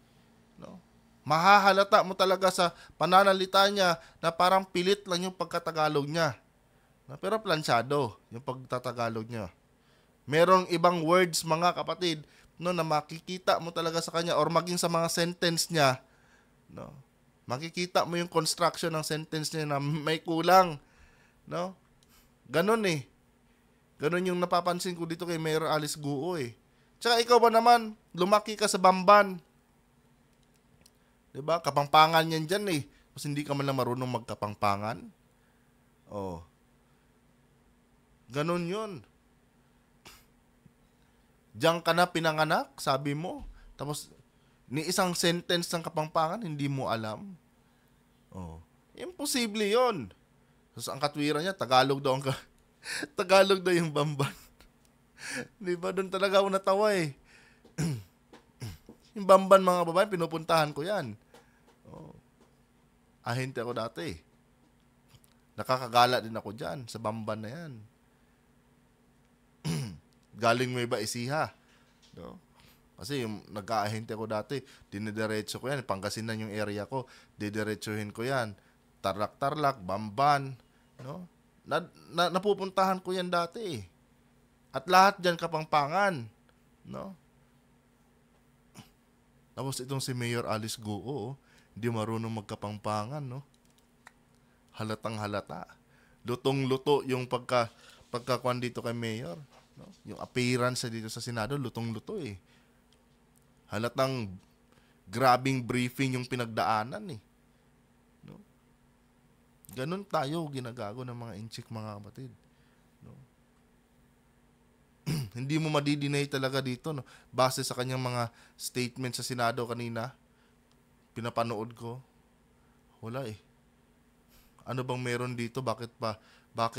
S1: No? Mahahalata mo talaga sa pananalita niya na parang pilit lang yung pagkatagalog niya. Pero plansyado yung pagtatagalog niya. Merong ibang words mga kapatid na makikita mo talaga sa kanya or maging sa mga sentence niya. No? Makikita mo yung construction ng sentence niya na may kulang. No? Ganon eh. Ganon yung napapansin ko dito kay Mayor Alice Guo eh. Tsaka ikaw ba naman, lumaki ka sa Bamban. Diba? Kapangpangan yan dyan eh. Mas hindi ka man lang marunong magkapangpangan. Oh. Ganon yun. Diyan ka na pinanganak, sabi mo. Tapos, ni isang sentence ng kapangpangan, hindi mo alam. Oh. Imposible yon. Tapos ang katwiran niya, Tagalog daw Tagalog daw yung Bamban. Diba? Doon talaga ako natawa eh. Yung Bamban mga babae, pinupuntahan ko yan. Oh. Ahente ako dati. Nakakagala din ako dyan sa Bamban na yan. Galing Nueva Ecija. No? Kasi yung nag-aahente ako dati, dinidiretso ko yan. Pangasinan yung area ko, didiretsuhin ko yan. Tarlac-Tarlac, Bamban. No? Napupuntahan ko yan dati. At lahat dyan Kapangpangan. No? Tapos itong si Mayor Alice Guo, hindi marunong magkapangpangan, no? Halatang halata. Lutong-luto yung pagkakuan dito kay Mayor, no? Yung appearance dito sa Senado, lutong-luto eh. Halatang grabing briefing yung pinagdaanan eh. No? Ganun tayo ginagago ng mga inchik, mga kapatid. No? Hindi mo madidinay talaga dito, no? Base sa kanyang mga statement sa Senado kanina, pinapanood ko, wala eh. Ano bang meron dito? Bakit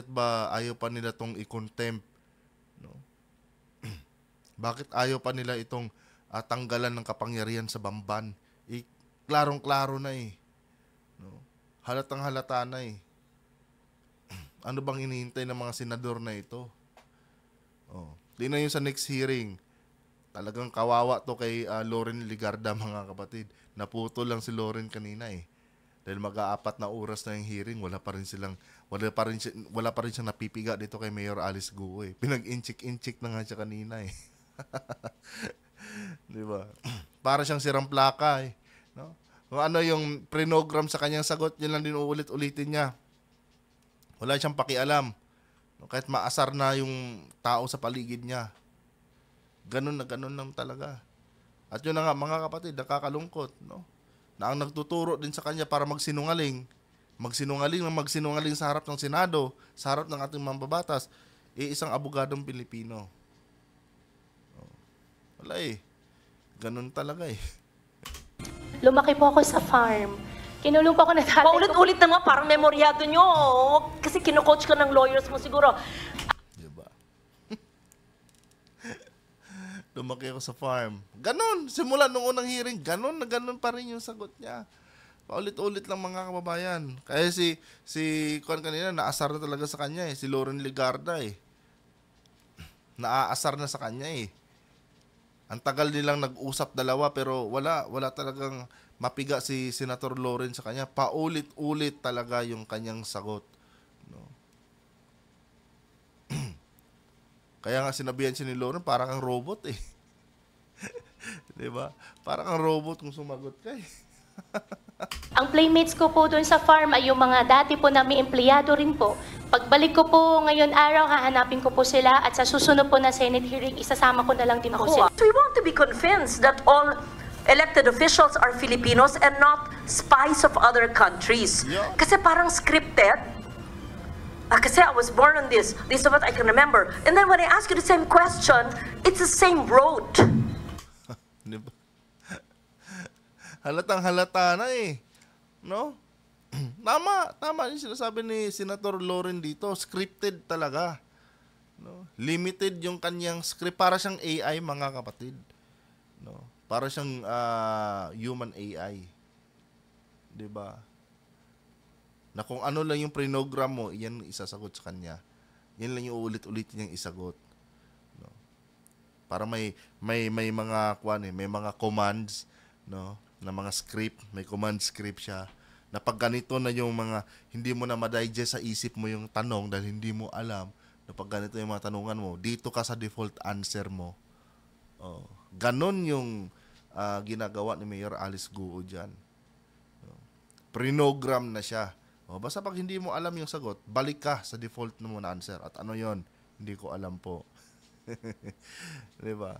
S1: ba ayaw pa nila tong i-contempt? No? Bakit ayaw pa nila itong tanggalan ng kapangyarihan sa Bamban? Klarong-klaro na eh. No? Halatang halata na eh. Ano bang hinihintay ng mga senador na ito? Oh, tingnan yun sa next hearing. Talagang kawawa to kay Loren Legarda, mga kapatid. Naputol lang si Loren kanina eh. Dahil mag-aapat na oras na yung hearing, wala pa rin siyang napipiga dito kay Mayor Alice Guo eh. Pinag-inchik-inchik na nga siya kanina eh. Di ba? Para siyang sirang plaka eh. No? Kung ano yung prinogram sa kanyang sagot, yun lang din uulit-ulitin niya. Wala siyang pakialam. No? Kahit maasar na yung tao sa paligid niya. Ganun na ganun lang talaga. At yun na nga, mga kapatid, nakakalungkot, no? Na ang nagtuturo din sa kanya para magsinungaling sa harap ng Senado, sa harap ng ating mambabatas, isang abogadong Pilipino. Wala eh. Ganun talaga eh.
S6: Lumaki po ako sa farm. Kinulong po ako na tatay ko.
S10: Paulit-ulit na nga, parang memoryado nyo. Kasi kino-coach ka ng lawyers mo siguro.
S1: Diba? Lumaki ako sa farm. Ganon. Simula nung unang hearing, ganon na ganon pa rin yung sagot niya. Paulit-ulit lang, mga kababayan. Kaya si Juan kanina, naasar na talaga sa kanya eh. Si Loren Legarda eh. Naaasar na sa kanya eh. Ang tagal nilang nag-usap dalawa pero wala talagang mapiga si Senator Loren sa kanya. Paulit-ulit talaga yung kanyang sagot. No? Kaya nga sinabihan siya ni Loren, parang kang robot eh. Diba? Parang kang robot kung sumagot ka eh.
S6: Ang playmates ko po doon sa farm ay yung mga dati po namin empleyado rin po. Pagbalik ko po ngayon araw, hahanapin ko po sila at sa susunod po na Senate hearing, isasama ko na lang din po sila.
S10: So we want to be convinced that all elected officials are Filipinos and not spies of other countries.
S1: Yeah.
S10: Kasi parang scripted. Kasi I was born on this. This is what I can remember. And then when I ask you the same question, it's the same road.
S1: Diba? Halatang halata na eh. No? Tama yung sinasabi ni Senator Loren dito. Scripted talaga. No? Limited yung kanyang script. Para siyang AI, mga kapatid. No? Para siyang human AI. Diba? Na kung ano lang yung prinogram mo, yan isasagot sa kanya. Yan lang yung uulit-ulit niyang isagot. No? Para may mga may mga commands, no, na mga script, may command script siya. Na pag ganito na yung mga hindi mo na ma-digest sa isip mo yung tanong dahil hindi mo alam, na pag ganito yung mga tanungan mo, dito ka sa default answer mo. Oh, ganon yung ginagawa ni Mayor Alice Guo diyan. No? Prinogram na siya. O, basta pag hindi mo alam yung sagot, balik ka sa default mo na answer. At ano yon? Hindi ko alam po. Diba?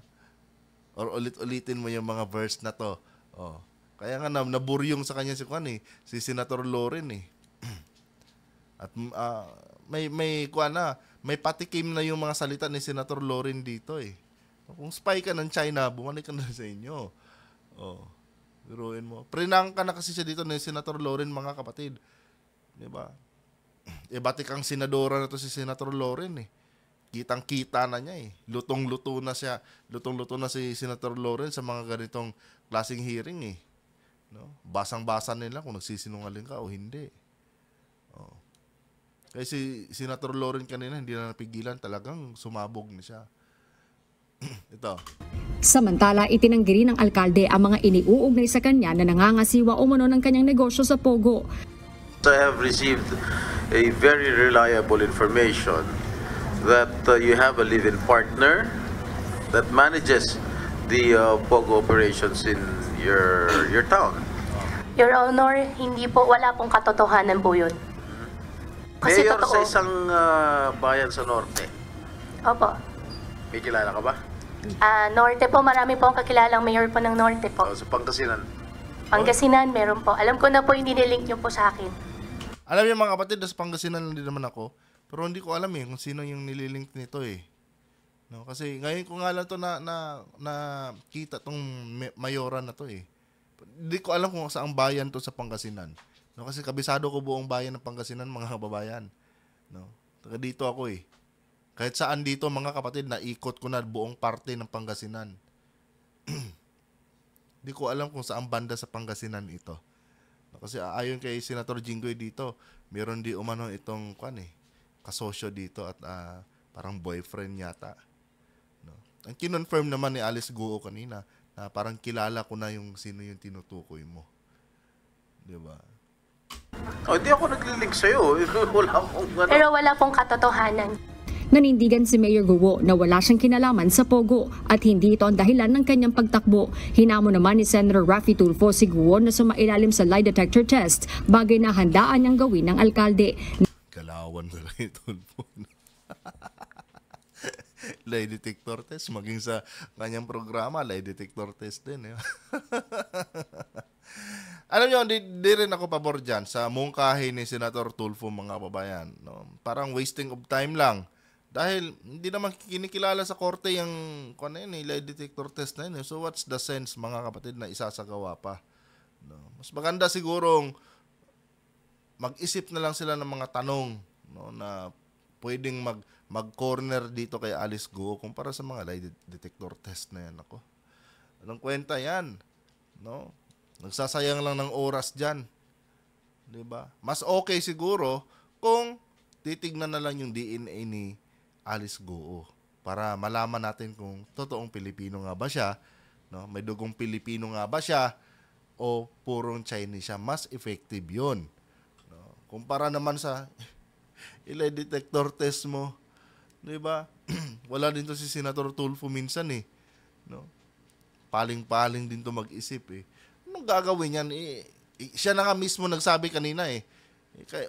S1: Or ulit-ulitin mo yung mga verse na to. O, kaya nga naburyong sa kanya si Juan eh. Si Senator Loren eh. At may patikim na yung mga salita ni Senator Loren dito eh. Kung spy ka ng China, bumalik ka na sa inyo. O, biruin mo. Prinang ka na kasi siya dito ni Senator Loren, mga kapatid. Diba? Batik ang senadora na to si Senator Loren eh. Kitang-kita na niya eh. Lutong-luto na siya. Lutong-luto na si Senator Loren sa mga ganitong klaseng hearing eh. No? Basang-basa nila kung nagsisinungaling ka o hindi. Oh. Kaya si Senator Loren kanina hindi na napigilan, talagang sumabog na siya. Ito.
S4: Samantala, itinanggi rin ng alkalde ang mga iniuugnay sa kanya na nangangasiwa umano ng kanyang negosyo sa Pogo.
S11: I have received a very reliable information that you have a live-in partner that manages the Pogo operations in your town.
S6: Your Honor, hindi po, wala pong katotohanan po yun. Kasi
S11: Mayor
S6: totoo.
S11: sa isang bayan sa Norte.
S6: Opo.
S11: May kilala ka ba?
S6: Norte po, marami po ang kakilalang mayor po ng Norte po.
S11: Sa Pangasinan.
S6: Pangasinan, meron po. Alam ko na po yung nililink niyo po sa akin.
S1: Alam niyo mga kapatid, nasa Pangasinan lang din naman ako. Pero hindi ko alam kung sino yung nililink nito No, kasi ngayon ko nga lang to na kita tong mayoran na to Hindi ko alam kung saang bayan to sa Pangasinan. No, kasi kabisado ko buong bayan ng Pangasinan, mga kababayan. No. Taga dito ako Kahit saan dito mga kapatid, naikot ko na buong parte ng Pangasinan. Hindi ko alam kung saang banda sa Pangasinan ito. No, kasi ayon kay Senator Jinggoy dito, meron di umano itong kasosyo dito at parang boyfriend yata. No. Ang kinonfirm naman ni Alice Guo kanina na parang kilala ko na yung sino yung tinutukoy mo. 'Di ba?
S11: Hindi ako naglilink sa'yo. Wala akong
S6: Pero wala pong katotohanan.
S4: Nanindigan si Mayor Guo na wala siyang kinalaman sa Pogo at hindi ito ang dahilan ng kanyang pagtakbo. Hinamon naman ni Senator Raffy Tulfo si Guo na sumailalim sa lie detector test, bagay na handaan niyang gawin ng alkalde.
S1: Kalawan talaga ito. Lie detector test, maging sa kanyang programa, lie detector test din. Alam nyo, di rin ako pabor dyan sa mungkahi ni Senator Tulfo, mga kababayan. No? Parang wasting of time lang. Dahil hindi naman kinikilala sa korte yung lie detector test na yun. So what's the sense, mga kapatid, na isasagawa pa? No? Mas maganda sigurong mag-isip na lang sila ng mga tanong na pwedeng mag-corner dito kay Alice Guo kumpara sa mga lie detector test na yan. Ako. Anong kwenta yan? No? Nagsasayang lang ng oras dyan. Diba? Mas okay siguro kung titignan na lang yung DNA ni Alice Guo para malaman natin kung totoong Pilipino nga ba siya, no? May dugong Pilipino nga ba siya o purong Chinese siya. Mas effective yun. No? Kumpara naman sa lie detector test mo, diba? Wala din to si Senator Tulfo minsan no? Paling-paling din to mag-isip Anong gagawin yan? Siya na nga mismo nagsabi kanina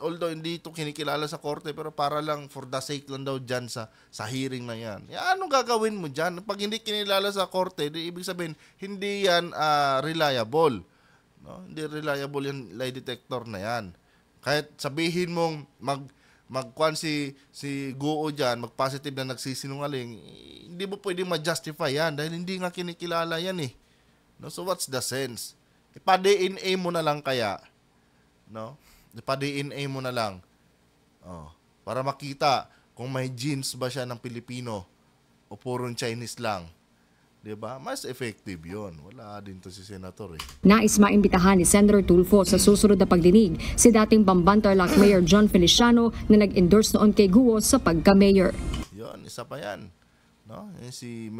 S1: although hindi ito kinikilala sa korte, pero para lang for the sake lang daw dyan sa hearing na yan. Anong gagawin mo dyan? Pag hindi kinilala sa korte, ibig sabihin, hindi yan reliable. No? Hindi reliable yung lie detector na yan. Kahit sabihin mong magkuan si Guo dyan, mag-positive na nagsisinungaling, hindi mo pwedeng ma-justify yan dahil hindi nga kinikilala yan No? So what's the sense? Ipa-DNA mo na lang kaya, no? Ipa-DNA mo na lang. Para makita kung may genes ba siya ng Pilipino o purong Chinese lang. 'Di ba? Mas effective 'yon. Wala din to si Senator
S4: Nais maimbitahan ni Senator Tulfo sa susunod na pagdinig si dating Bamban-Tarlac Mayor John Feliciano na nag-endorse noon kay Guo sa pagka-mayor.
S1: 'Yon, isa pa 'yan. No? Si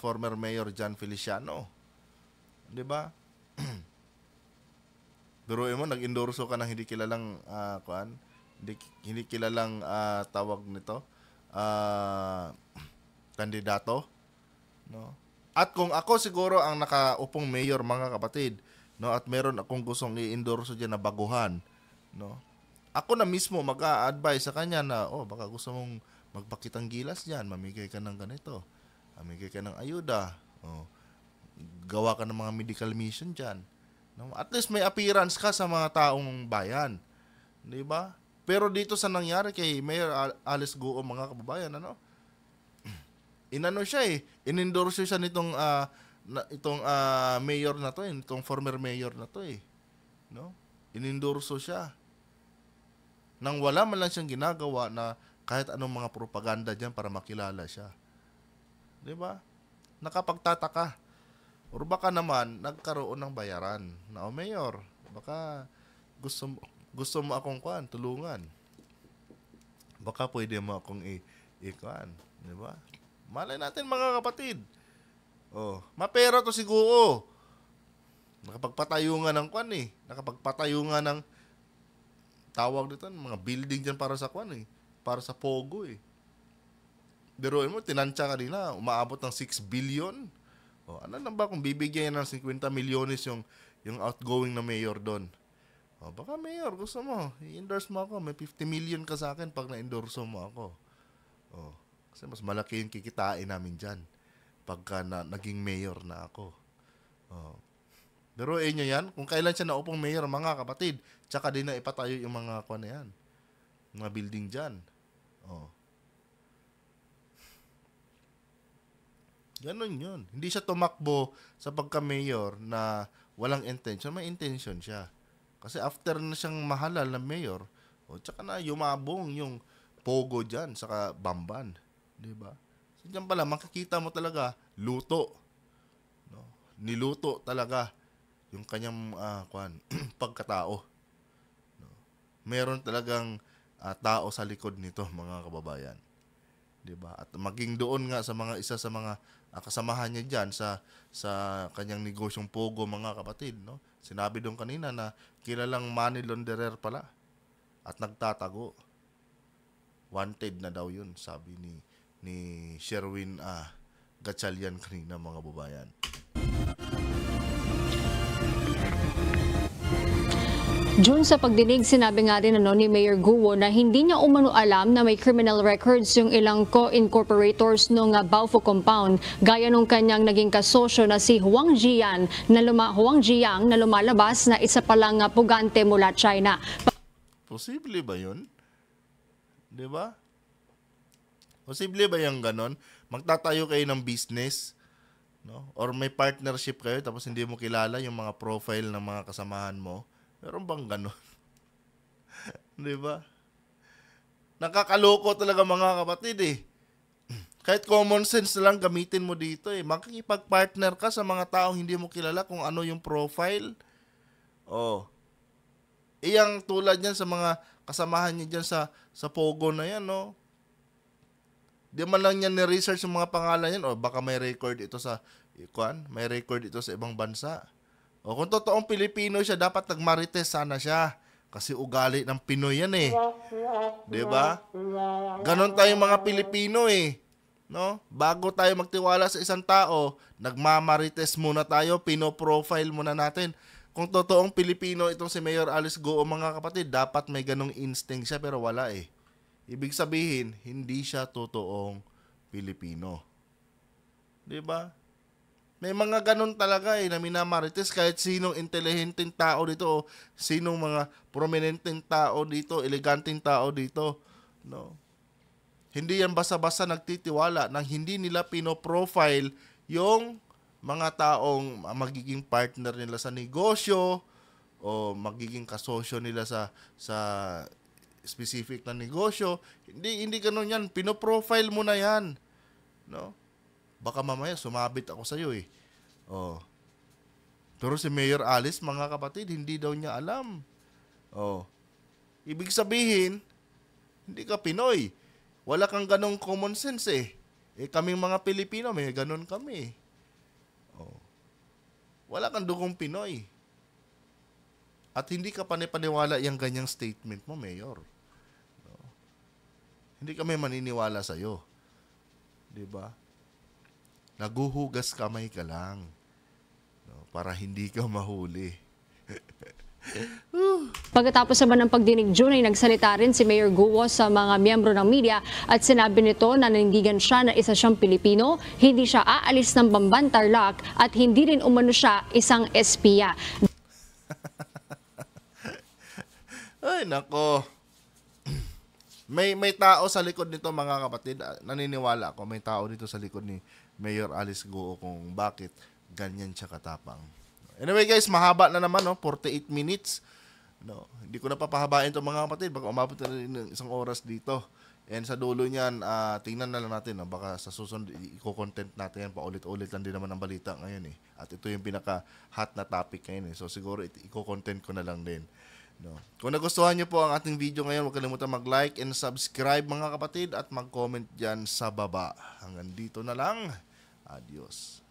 S1: former Mayor John Feliciano. 'Di ba? Pero mo nag-endorso ka ng hindi kilalang hindi kilalang tawag nito kandidato, no? At kung ako siguro ang nakaupong mayor, mga kapatid, no, at meron akong gustong i-endorso diyan na baguhan, no? Ako na mismo mag-a-advise sa kanya na baka gusto mong magpakitang gilas diyan, mamigay ka ng ganito, mamigay ka ng ayuda, gawa ka ng mga medical mission diyan. No? At least may appearance ka sa mga taong bayan. 'Di ba? Pero dito sa nangyari kay Mayor Alice Guo, mga kababayan, inano siya inendorso siya nitong itong mayor na to, itong former mayor na to no? Inendorso siya. Nang wala man lang siyang ginagawa na kahit anong mga propaganda diyan para makilala siya. 'Di ba? Nakapagtataka. Or baka naman nagkaroon ng bayaran na mayor, baka gusto mo akong tulungan. Baka pwede mo akong ikuan, 'di ba? Malay natin, mga kapatid. Mapera to si Guo. Nakapagpatayo nga ng nakapagpatayo nga ng tawag dito, mga building diyan para sa para sa Pogo Biruin mo, tinansya kanina, umaabot ng 6 billion. Ano na ba kung bibigyan ng 50 milyones yung outgoing na mayor doon? Baka mayor, gusto mo, i-endorse mo ako, may 50 million ka sa akin pag na-endorse mo ako. Kasi mas malaki yung kikitain namin dyan pagka naging mayor na ako. Biruin nyo yan, kung kailan siya naupong mayor, mga kapatid, tsaka din na ipatayo yung mga kuwan na yan. Mga building dyan. Oh. Ganon yun. Hindi siya tumakbo sa pagka-mayor na walang intention. May intention siya. Kasi after na siyang mahalal na mayor, tsaka na yumabong yung pogo dyan, saka Bamban. Diba? So dyan pala, makikita mo talaga, luto. No? Niluto talaga yung kanyang pagkatao. No? Meron talagang tao sa likod nito, mga kababayan. Diba? At maging doon nga sa mga isa sa mga kasamahan niya diyan sa kanyang negosyong pogo, mga kapatid, no? Sinabi doon kanina na kilalang money launderer pala at nagtatago. Wanted na daw 'yun, sabi ni Sherwin Gatchalian kanina, mga babayan.
S3: June, sa pagdinig, sinabi nga rin ni Mayor Guo na hindi niya umano alam na may criminal records yung ilang co-incorporators nung Baofu compound, gaya nung kanyang naging kasosyo na si Huang Jiang na lumalabas na isa palang pugante mula China.
S1: Posible ba yun? Diba? Posible ba yung ganon? Magtatayo kayo ng business, no? Or may partnership kayo tapos hindi mo kilala yung mga profile ng mga kasamahan mo. Meron bang ganon? Diba? Nakakaloko talaga, mga kapatid eh. Kahit common sense na lang gamitin mo dito eh. Makikipag-partner ka sa mga taong hindi mo kilala kung ano yung profile. Oh. Iyang tulad yan sa mga kasamahan niya dyan sa Pogo na yan, no? Di man lang yan ni-research yung mga pangalan yan, o baka may record ito sa may record ito sa ibang bansa. O kung totoong Pilipino siya, dapat nagmarites sana siya. Kasi ugali ng Pinoy yan eh. Diba? Ganon tayong mga Pilipino eh. No? Bago tayo magtiwala sa isang tao, nagmamarites muna tayo, pino-profile muna natin. Kung totoong Pilipino itong si Mayor Alice Guo, mga kapatid, dapat may ganong instinct siya, pero wala eh. Ibig sabihin, hindi siya totoong Pilipino. Diba? May mga ganun talaga eh, na minamarites kahit sinong intelihenteng tao dito o sinong mga prominenteng tao dito, eleganteng tao dito, no? Hindi yan basta-basta nagtitiwala nang hindi nila pino-profile yung mga taong magiging partner nila sa negosyo o magiging kasosyo nila sa specific na negosyo. Hindi ganun yan, pino-profile mo na yan, no? Baka mamaya sumabit ako sa'yo eh. Oh. Pero si Mayor Alice, mga kapatid, hindi daw niya alam. Oh. Ibig sabihin, hindi ka Pinoy. Wala kang ganong common sense eh. Kaming mga Pilipino, may ganon kami. Oh. Wala kang dugong Pinoy. At hindi ka panipaniwala yung ganyang statement mo, Mayor. Oh. Hindi kami maniniwala sa'yo. Diba? Naguhugas kamay ka lang, no, para hindi ka mahuli.
S3: Pagkatapos naman ng pagdinig, June, ay nagsalita rin si Mayor Guo sa mga miyembro ng media at sinabi nito na nanindigan siya na isa siyang Pilipino, hindi siya aalis ng Bamban, Tarlac at hindi rin umano siya isang espiya.
S1: Ay, nako. May tao sa likod nito, mga kapatid. Naniniwala ako, may tao dito sa likod ni Mayor Alice Guo kung bakit ganyan siya katapang. Anyway guys, mahaba na naman, no? 48 minutes. No, hindi ko na papahabain itong mga kapatid. Baka umabot na rin ng isang oras dito. And sa dulo niyan, tingnan na lang natin. No? Baka sa susunod, i-content natin yan. Paulit-ulit lang din naman ang balita ngayon eh. At ito yung pinaka-hot na topic ngayon eh. So siguro, i-content ko na lang din. No. Kung nagustuhan nyo po ang ating video ngayon, huwag kalimutan mag-like and subscribe, mga kapatid, at mag-comment dyan sa baba. Hanggang dito na lang. Adios.